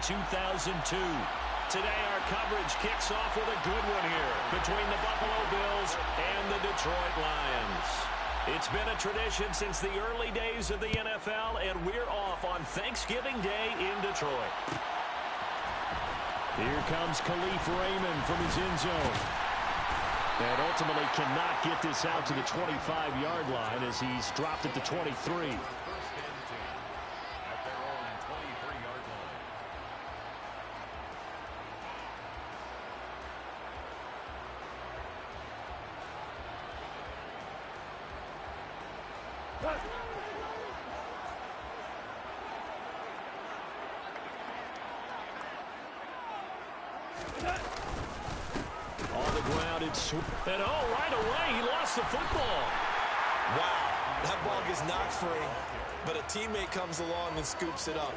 2002. Today, our coverage kicks off with a good one here between the Buffalo Bills and the Detroit Lions. It's been a tradition since the early days of the NFL, and we're off on Thanksgiving Day in Detroit. Here comes Khalif Raymond from his end zone. And ultimately cannot get this out to the 25-yard line as he's dropped at the 23. On the ground, it's and right away, he lost the football. Wow, that ball gets knocked free, but a teammate comes along and scoops it up.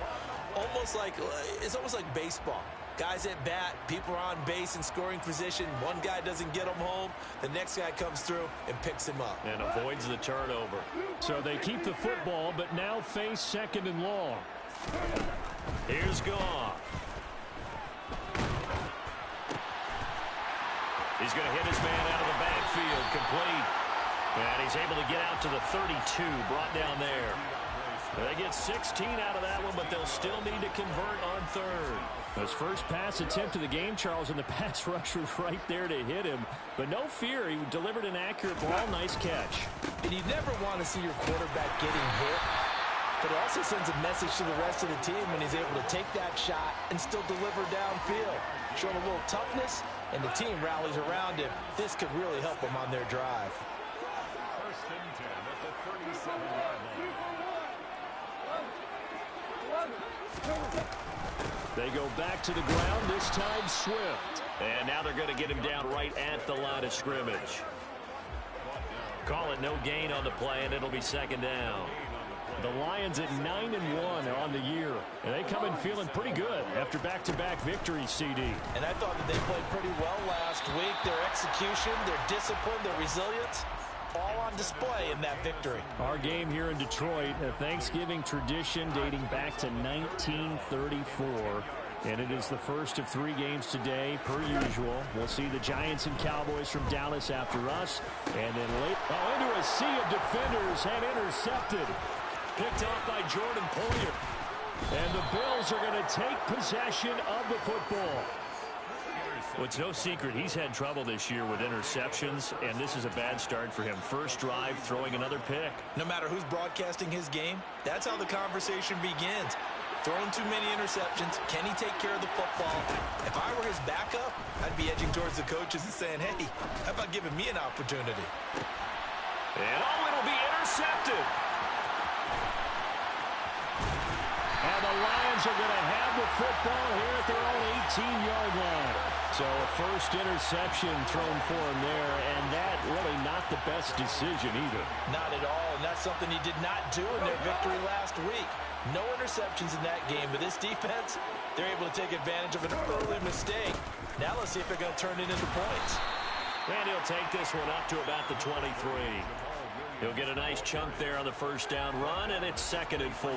It's almost like baseball. Guys at bat, people are on base in scoring position. One guy doesn't get him home. The next guy comes through and picks him up. And avoids the turnover. So they keep the football, but now face 2nd and long. Here's Goff. He's going to hit his man out of the backfield, complete. And he's able to get out to the 32, brought down there. They get 16 out of that one, but they'll still need to convert on 3rd. His first pass attempt of the game, Charles, and the pass rusher was right there to hit him. But no fear, he delivered an accurate ball. Nice catch. And you never want to see your quarterback getting hit. But it also sends a message to the rest of the team when he's able to take that shot and still deliver downfield. Showing a little toughness, and the team rallies around him. This could really help them on their drive. 1st and 10 at the 37-yard line. They go back to the ground, this time Swift. And now they're going to get him down right at the line of scrimmage. Call it no gain on the play, and it'll be 2nd down. The Lions at 9-1 on the year. And they come in feeling pretty good after back-to-back victories, CD. And I thought that they played pretty well last week. Their execution, their discipline, their resilience, all on display in that victory. Our game here in Detroit, a Thanksgiving tradition dating back to 1934. And it is the first of 3 games today, per usual. We'll see the Giants and Cowboys from Dallas after us. And then into a sea of defenders and intercepted. Picked off by Jordan Poyer. And the Bills are going to take possession of the football. Well, it's no secret he's had trouble this year with interceptions, and this is a bad start for him. First drive, throwing another pick. No matter who's broadcasting his game, that's how the conversation begins. Throwing too many interceptions. Can he take care of the football? If I were his backup, I'd be edging towards the coaches and saying, hey, how about giving me an opportunity? And it'll be intercepted. And the Lions are going to have the football here at their own 18-yard line. So a first interception thrown for him there, and that really not the best decision either. Not at all, and that's something he did not do in their victory last week. No interceptions in that game, but this defense, they're able to take advantage of an early mistake. Now let's see if they're going to turn it into points. And he'll take this one up to about the 23. He'll get a nice chunk there on the first down run, and it's 2nd and 4.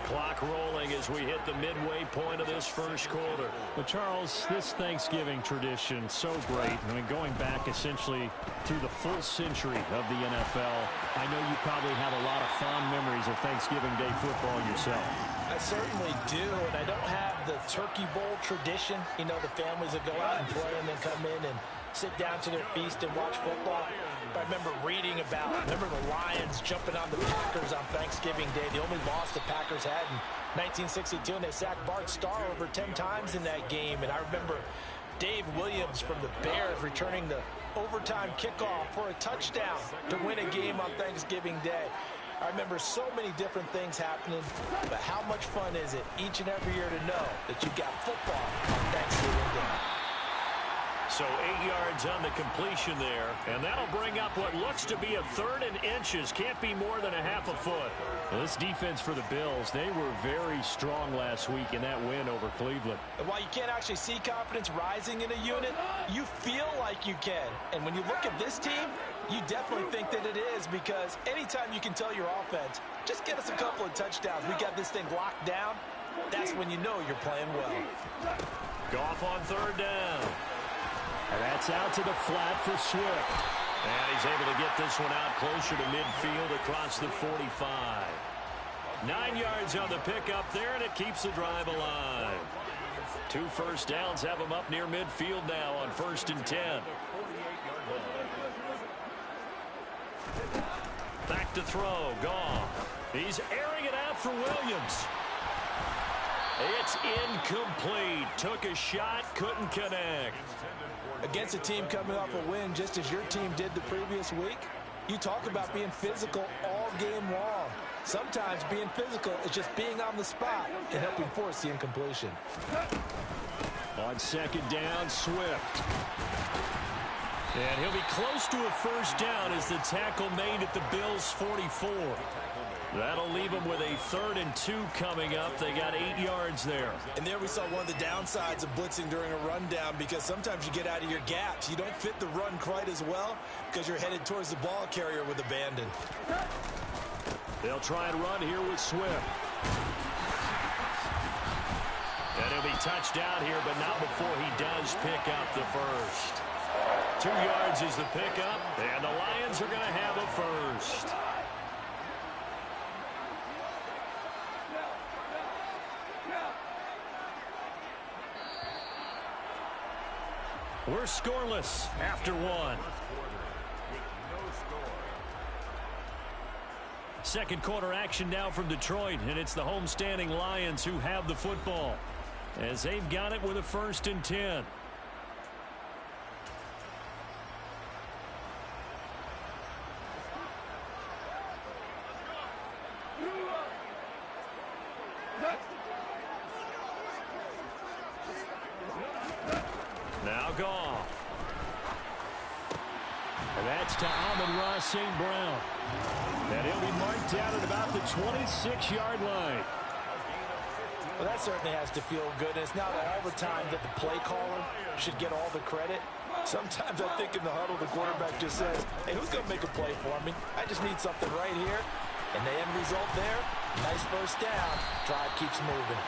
Clock rolling as we hit the midway point of this first quarter. Well, Charles, this Thanksgiving tradition, so great. I mean, going back essentially through the full century of the NFL, I know you probably have a lot of fond memories of Thanksgiving Day football yourself. I certainly do, and I don't have the Turkey Bowl tradition. You know, the families that go out and play and then come in and sit down to their feast and watch football. I remember reading about, the Lions jumping on the Packers on Thanksgiving Day. The only loss the Packers had in 1962, and they sacked Bart Starr over 10 times in that game. And I remember Dave Williams from the Bears returning the overtime kickoff for a touchdown to win a game on Thanksgiving Day. I remember so many different things happening, but how much fun is it each and every year to know that you've got football on Thanksgiving Day? So 8 yards on the completion there, and that'll bring up what looks to be a 3rd and inches. Can't be more than a half a foot. Well, this defense for the Bills, they were very strong last week in that win over Cleveland. And while you can't actually see confidence rising in a unit, you feel like you can. And when you look at this team, you definitely think that it is, because anytime you can tell your offense, just get us a couple of touchdowns, we got this thing locked down, that's when you know you're playing well. Goff on third down. And that's out to the flat for Swift. And he's able to get this one out closer to midfield across the 45. 9 yards on the pickup there, and it keeps the drive alive. 2 first downs have him up near midfield now on 1st and 10. Back to throw. Goff. He's airing it out for Williams. It's incomplete. Took a shot, couldn't connect. Against a team coming off a win just as your team did the previous week, you talk about being physical all game long. Sometimes being physical is just being on the spot and helping force the incompletion. On 2nd down, Swift. And he'll be close to a first down as the tackle made at the Bills' 44. That'll leave them with a 3rd and 2 coming up. They got 8 yards there. And there we saw one of the downsides of blitzing during a rundown, because sometimes you get out of your gaps. You don't fit the run quite as well because you're headed towards the ball carrier with abandon. They'll try and run here with Swift. And he'll be touched out here, but not before he does pick up the first. 2 yards is the pickup, and the Lions are going to have a first. We're scoreless after 1. Second quarter action now from Detroit, and it's the homestanding Lions who have the football as they've got it with a 1st and 10. Now Goff. And that's to Amon-Ra St. Brown. And he'll be marked down at about the 26-yard line. Well, that certainly has to feel good. And it's not all the time that the play caller should get all the credit. Sometimes I think in the huddle, the quarterback just says, hey, who's going to make a play for me? I just need something right here. And the end result there, nice first down. Drive keeps moving.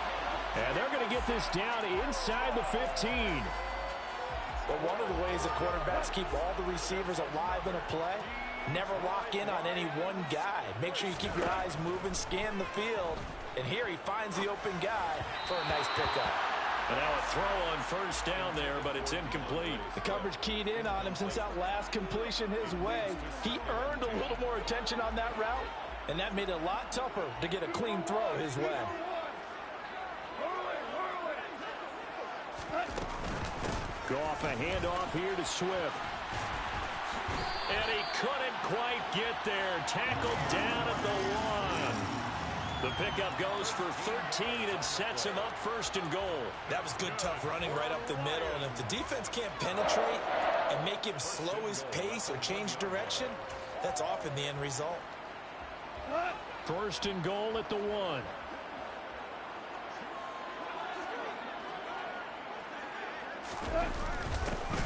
And they're going to get this down inside the 15. But one of the ways that quarterbacks keep all the receivers alive in a play, never lock in on any one guy. Make sure you keep your eyes moving, scan the field. And here he finds the open guy for a nice pickup. And now a throw on first down there, but it's incomplete. The coverage keyed in on him since that last completion his way. He earned a little more attention on that route, and that made it a lot tougher to get a clean throw his way. Go off a handoff here to Swift. And he couldn't quite get there. Tackled down at the 1. The pickup goes for 13 and sets him up 1st and goal. That was good, tough running right up the middle. And if the defense can't penetrate and make him slow his pace or change direction, that's often the end result. 1st and goal at the 1.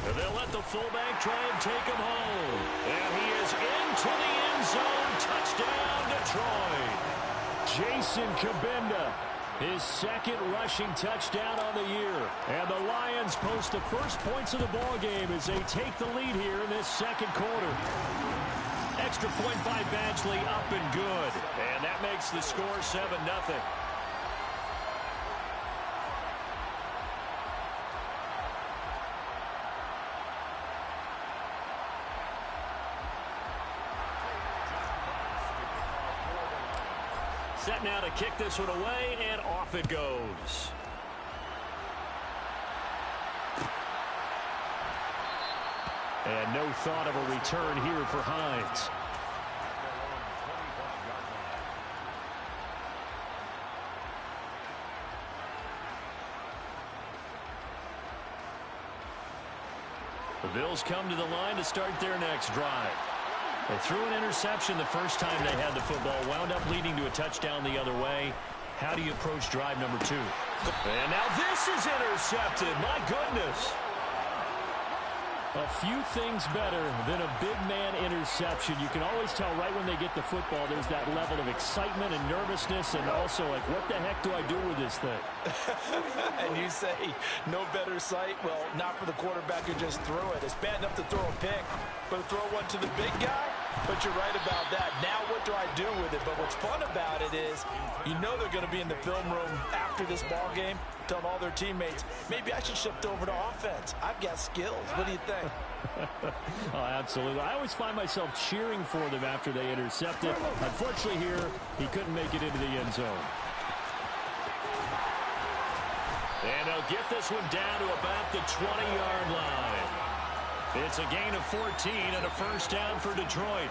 And they'll let the fullback try and take him home. And he is into the end zone. Touchdown, Detroit. Jason Kabinda, his 2nd rushing touchdown on the year. And the Lions post the first points of the ball game as they take the lead here in this 2nd quarter. Extra point by Badgley, up and good. And that makes the score 7-0. Set now to kick this one away, and off it goes. And no thought of a return here for Hines. The Bills come to the line to start their next drive. They threw an interception the first time they had the football, wound up leading to a touchdown the other way. How do you approach drive number 2? And now this is intercepted. My goodness. A few things better than a big man interception. You can always tell right when they get the football, there's that level of excitement and nervousness, and also like, what the heck do I do with this thing? And you say, no better sight? Well, not for the quarterback who just threw it. It's bad enough to throw a pick, but to throw one to the big guy? But you're right about that. Now what do I do with it? But what's fun about it is you know they're going to be in the film room after this ball game telling all their teammates, maybe I should shift over to offense. I've got skills. What do you think? Oh, absolutely. I always find myself cheering for them after they intercept it. Unfortunately here, he couldn't make it into the end zone. And they'll get this one down to about the 20-yard line. It's a gain of 14 and a first down for Detroit.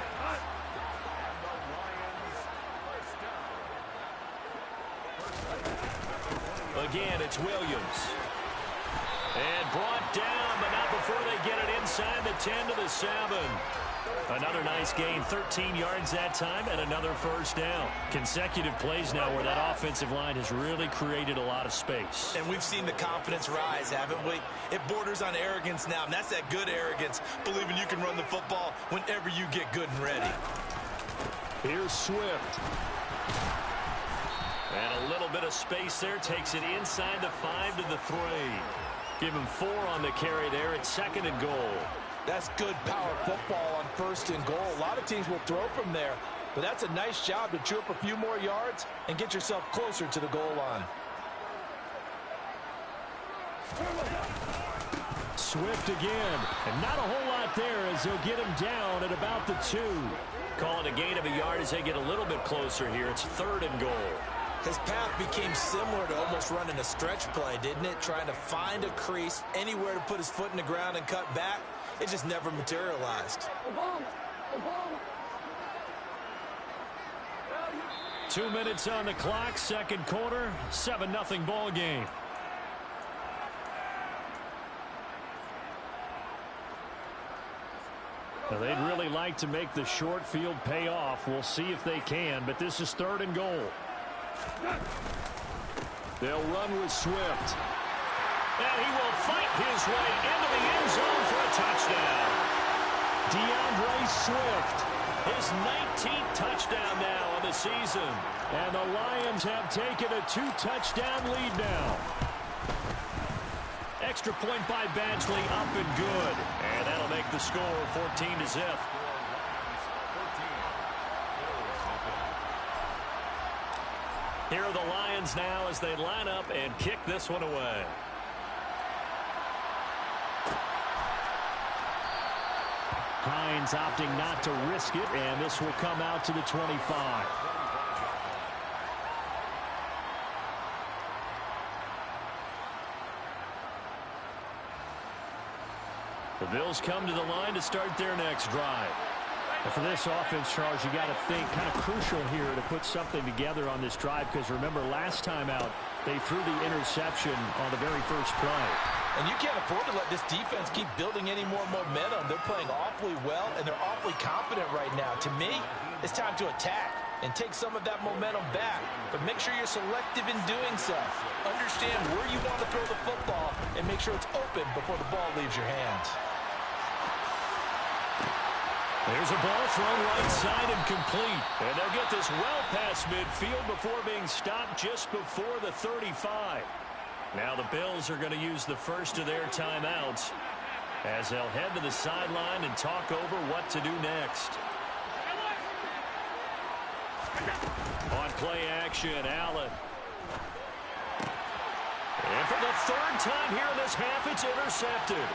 Again, it's Williams. And brought down, but not before they get it inside the 10 to the 7. Another nice gain, 13 yards that time, and another first down. Consecutive plays now where that offensive line has really created a lot of space. And we've seen the confidence rise, haven't we? It borders on arrogance now, and that's that good arrogance, believing you can run the football whenever you get good and ready. Here's Swift. And a little bit of space there, takes it inside the 5 to the 3. Give him 4 on the carry there at 2nd and goal. That's good power football on 1st and goal. A lot of teams will throw from there, but that's a nice job to chew up a few more yards and get yourself closer to the goal line. Swift again, and not a whole lot there as they'll get him down at about the 2. Call it a gain of a yard as they get a little bit closer here. It's 3rd and goal. His path became similar to almost running a stretch play, didn't it? Trying to find a crease, anywhere to put his foot in the ground and cut back. It just never materialized. 2 minutes on the clock, second quarter, 7-0 ball game. Now they'd really like to make the short field pay off. We'll see if they can, but this is 3rd and goal. They'll run with Swift. And he will fight his way into the end zone for a touchdown. DeAndre Swift. His 19th touchdown now on the season. And the Lions have taken a 2-touchdown lead now. Extra point by Badgley, up and good. And that'll make the score 14-0. Here are the Lions now as they line up and kick this one away. Hines opting not to risk it, and this will come out to the 25. The Bills come to the line to start their next drive. And for this offense, Charles, you got to think kind of crucial here to put something together on this drive, because remember last time out they threw the interception on the very first play. And you can't afford to let this defense keep building any more momentum. They're playing awfully well, and they're awfully confident right now. To me, it's time to attack and take some of that momentum back. But make sure you're selective in doing so. Understand where you want to throw the football and make sure it's open before the ball leaves your hands. There's a ball thrown right side and complete. And they'll get this well past midfield before being stopped just before the 35. Now the Bills are going to use the first of their timeouts as they'll head to the sideline and talk over what to do next. On play action, Allen. And for the 3rd time here in this half, it's intercepted.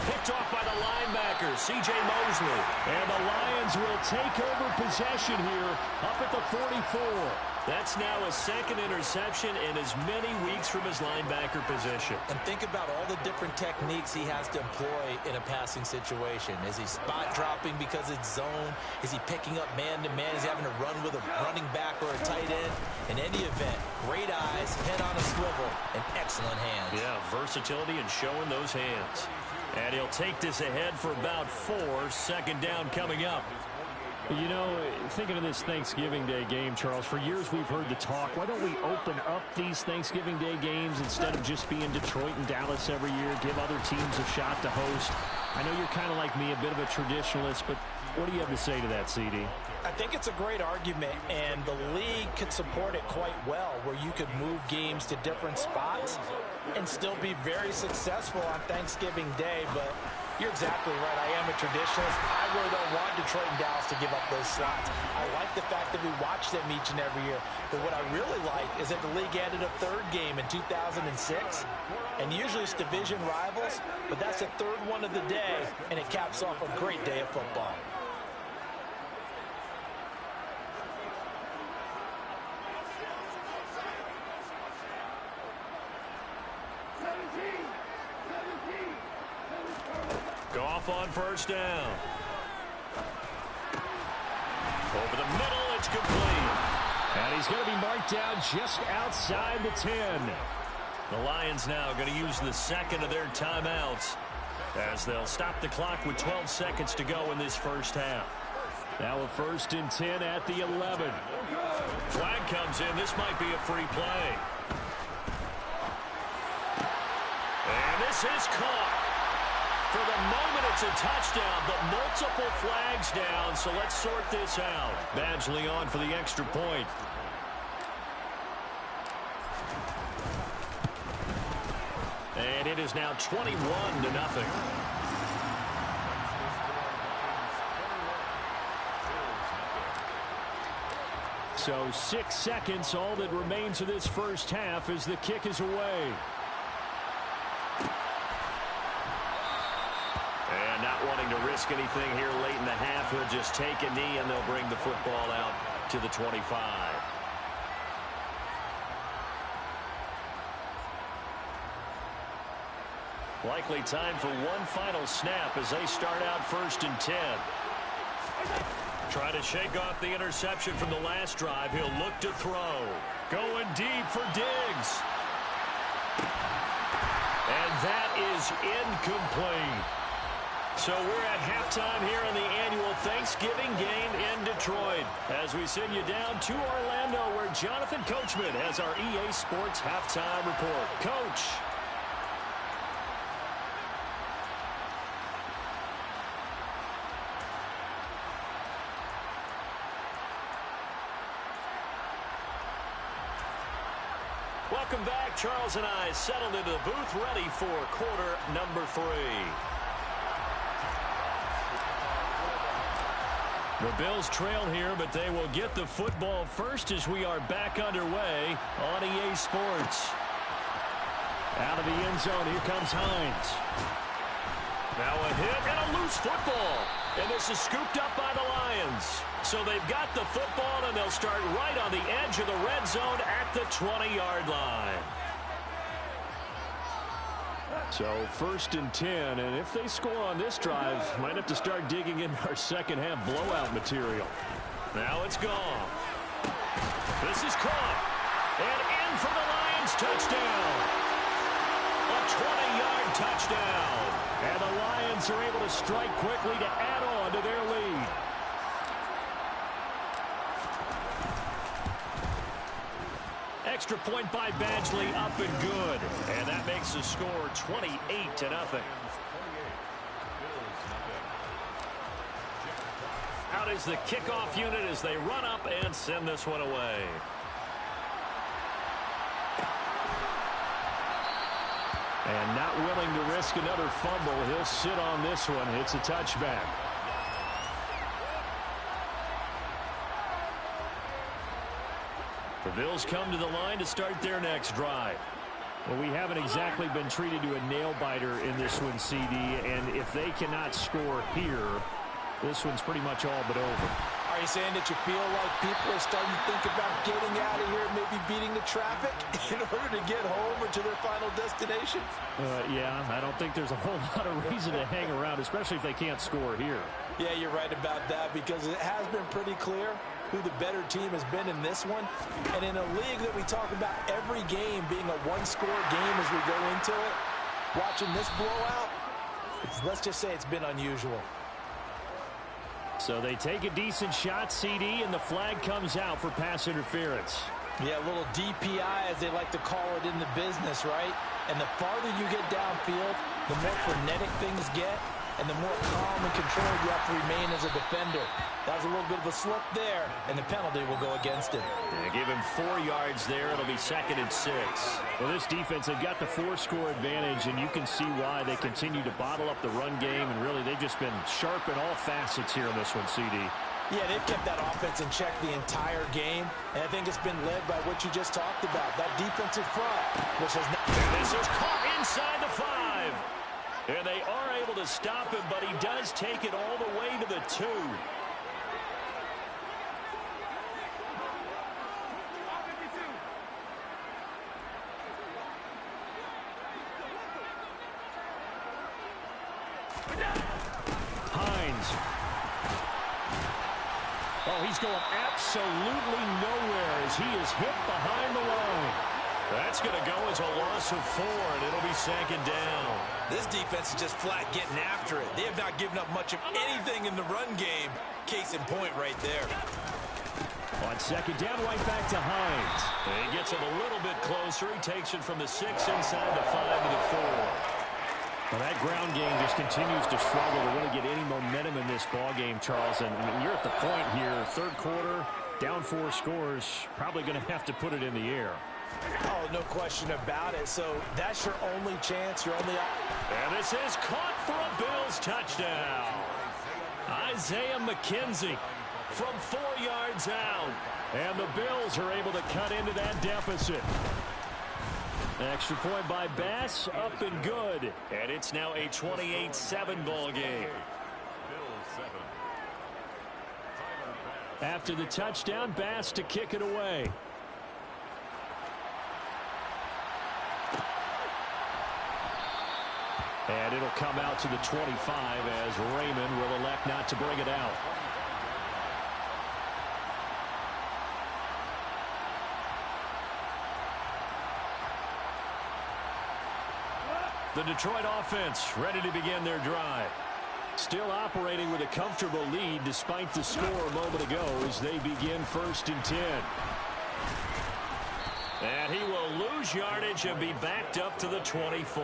Picked off by the linebacker, C.J. Mosley. And the Lions will take over possession here up at the 44. That's now a 2nd interception in as many weeks from his linebacker position. And think about all the different techniques he has to employ in a passing situation. Is he spot dropping because it's zone? Is he picking up man-to-man? Is he having to run with a running back or a tight end? In any event, great eyes, head on a swivel, and excellent hands. Yeah, versatility and showing those hands. And he'll take this ahead for about 4. 2nd down coming up. You know, thinking of this Thanksgiving Day game, Charles, for years we've heard the talk, why don't we open up these Thanksgiving Day games instead of just being Detroit and Dallas every year, give other teams a shot to host? I know you're kind of like me, a bit of a traditionalist, but what do you have to say to that, CD? I think it's a great argument, and the league could support it quite well, where you could move games to different spots and still be very successful on Thanksgiving Day. But you're exactly right. I am a traditionalist. I really don't want Detroit and Dallas to give up those slots. I like the fact that we watch them each and every year. But what I really like is that the league added a third game in 2006. And usually it's division rivals, but that's the third one of the day, and it caps off a great day of football. Goff on first down. Over the middle, it's complete. And he's going to be marked down just outside the 10. The Lions now going to use the second of their timeouts as they'll stop the clock with 12 seconds to go in this first half. Now a 1st and 10 at the 11. Flag comes in. This might be a free play. And this is caught. For the moment, it's a touchdown, but multiple flags down, so let's sort this out. Badgley on for the extra point. And it is now 21-0. So 6 seconds, all that remains of this first half as the kick is away. And not wanting to risk anything here late in the half, he'll just take a knee and they'll bring the football out to the 25. Likely time for one final snap as they start out 1st and 10. Try to shake off the interception from the last drive. He'll look to throw. Going deep for Diggs. And that is incomplete. So we're at halftime here in the annual Thanksgiving game in Detroit as we send you down to Orlando where Jonathan Coachman has our EA Sports halftime report. Coach. Welcome back. Charles and I settled into the booth ready for quarter number 3. The Bills trail here, but they will get the football first as we are back underway on EA Sports. Out of the end zone, here comes Hines. Now a hit and a loose football. And this is scooped up by the Lions. So they've got the football, and they'll start right on the edge of the red zone at the 20-yard line. So 1st and 10, and if they score on this drive, might have to start digging in our second half blowout material. Now it's gone. This is caught. And in for the Lions touchdown. A 20-yard touchdown. And the Lions are able to strike quickly to add on to their lead. Extra point by Badgley, up and good. And that makes the score 28-0. Out is the kickoff unit as they run up and send this one away. And not willing to risk another fumble. He'll sit on this one. It's a touchback. The Bills come to the line to start their next drive. Well, we haven't exactly been treated to a nail-biter in this one, CD. And if they cannot score here, this one's pretty much all but over. Are you saying that you feel like people are starting to think about getting out of here, maybe beating the traffic in order to get home or to their final destination? Yeah, I don't think there's a whole lot of reason to hang around, especially if they can't score here. Yeah, you're right about that because it has been pretty clear who the better team has been in this one. And in a league that we talk about every game being a one-score game as we go into it, watching this blowout, let's just say it's been unusual. So they take a decent shot, CD, and the flag comes out for pass interference. Yeah, a little DPI, as they like to call it in the business, right? And the farther you get downfield, the more frenetic things get, and the more calm and controlled you have to remain as a defender. That was a little bit of a slip there, and the penalty will go against him. Yeah, give him 4 yards there. It'll be 2nd and 6. Well, this defense, they've got the 4-score advantage, and you can see why they continue to bottle up the run game, and really they've just been sharp in all facets here in this one, CD. Yeah, they've kept that offense in check the entire game, and I think it's been led by what you just talked about, that defensive front, which has not... And this is caught inside the 5. And they are able to stop him, but he does take it all the way to the 2. Hines. Oh, he's going absolutely nowhere as he is hit behind the line. That's going to go as a loss of 4, and it'll be 2nd down. This defense is just flat getting after it. They have not given up much of anything in the run game. Case in point right there. On 2nd down, right back to Hines. He gets it a little bit closer. He takes it from the 6 inside the 5 to the 4. Well, that ground game just continues to struggle to really get any momentum in this ball game, Charles. And you're at the point here, 3rd quarter, down 4 scores, probably going to have to put it in the air. Oh, no question about it. So that's your only chance, your only... And this is caught for a Bills touchdown. Isaiah McKenzie from 4 yards out. And the Bills are able to cut into that deficit. Extra point by Bass, up and good. And it's now a 28-7 ball game. After the touchdown, Bass to kick it away. And it'll come out to the 25 as Raymond will elect not to bring it out. The Detroit offense ready to begin their drive. Still operating with a comfortable lead despite the score a moment ago as they begin 1st and 10. And he will lose yardage and be backed up to the 24.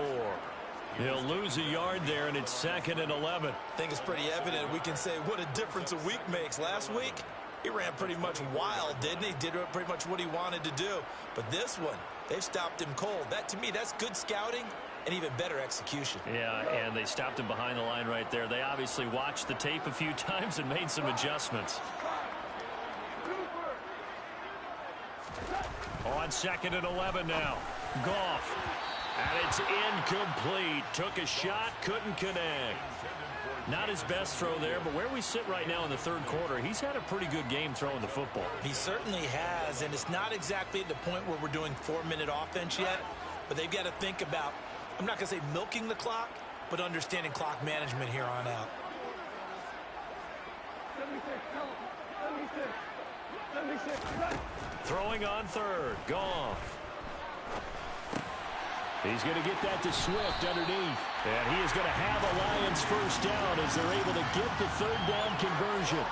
He'll lose a yard there, and it's 2nd and 11. I think it's pretty evident. We can say what a difference a week makes. Last week, he ran pretty much wild, didn't he? Did pretty much what he wanted to do. But this one, they've stopped him cold. That, to me, that's good scouting and even better execution. Yeah, and they stopped him behind the line right there. They obviously watched the tape a few times and made some adjustments. On 2nd and 11 now. Goff. And it's incomplete. Took a shot, couldn't connect. Not his best throw there, but where we sit right now in the 3rd quarter, he's had a pretty good game throwing the football. He certainly has, and it's not exactly at the point where we're doing 4-minute offense yet, but they've got to think about, I'm not going to say milking the clock, but understanding clock management here on out. Throwing on 3rd, Goff. He's going to get that to Swift underneath. And he is going to have a Lions 1st down as they're able to get the 3rd down conversion.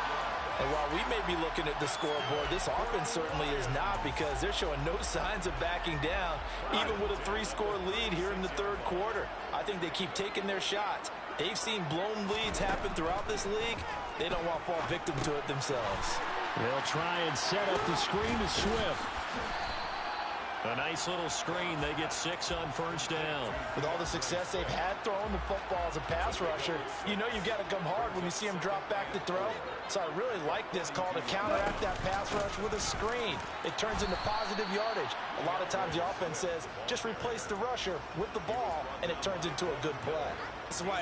And while we may be looking at the scoreboard, this offense certainly is not, because they're showing no signs of backing down, even with a 3-score lead here in the 3rd quarter. I think they keep taking their shots. They've seen blown leads happen throughout this league. They don't want to fall victim to it themselves. They'll try and set up the screen to Swift. A nice little screen. They get 6 on 1st down. With all the success they've had throwing the football as a pass rusher, you know you've got to come hard when you see them drop back to throw. So I really like this call to counteract that pass rush with a screen. It turns into positive yardage. A lot of times the offense says, just replace the rusher with the ball, and it turns into a good play. This is why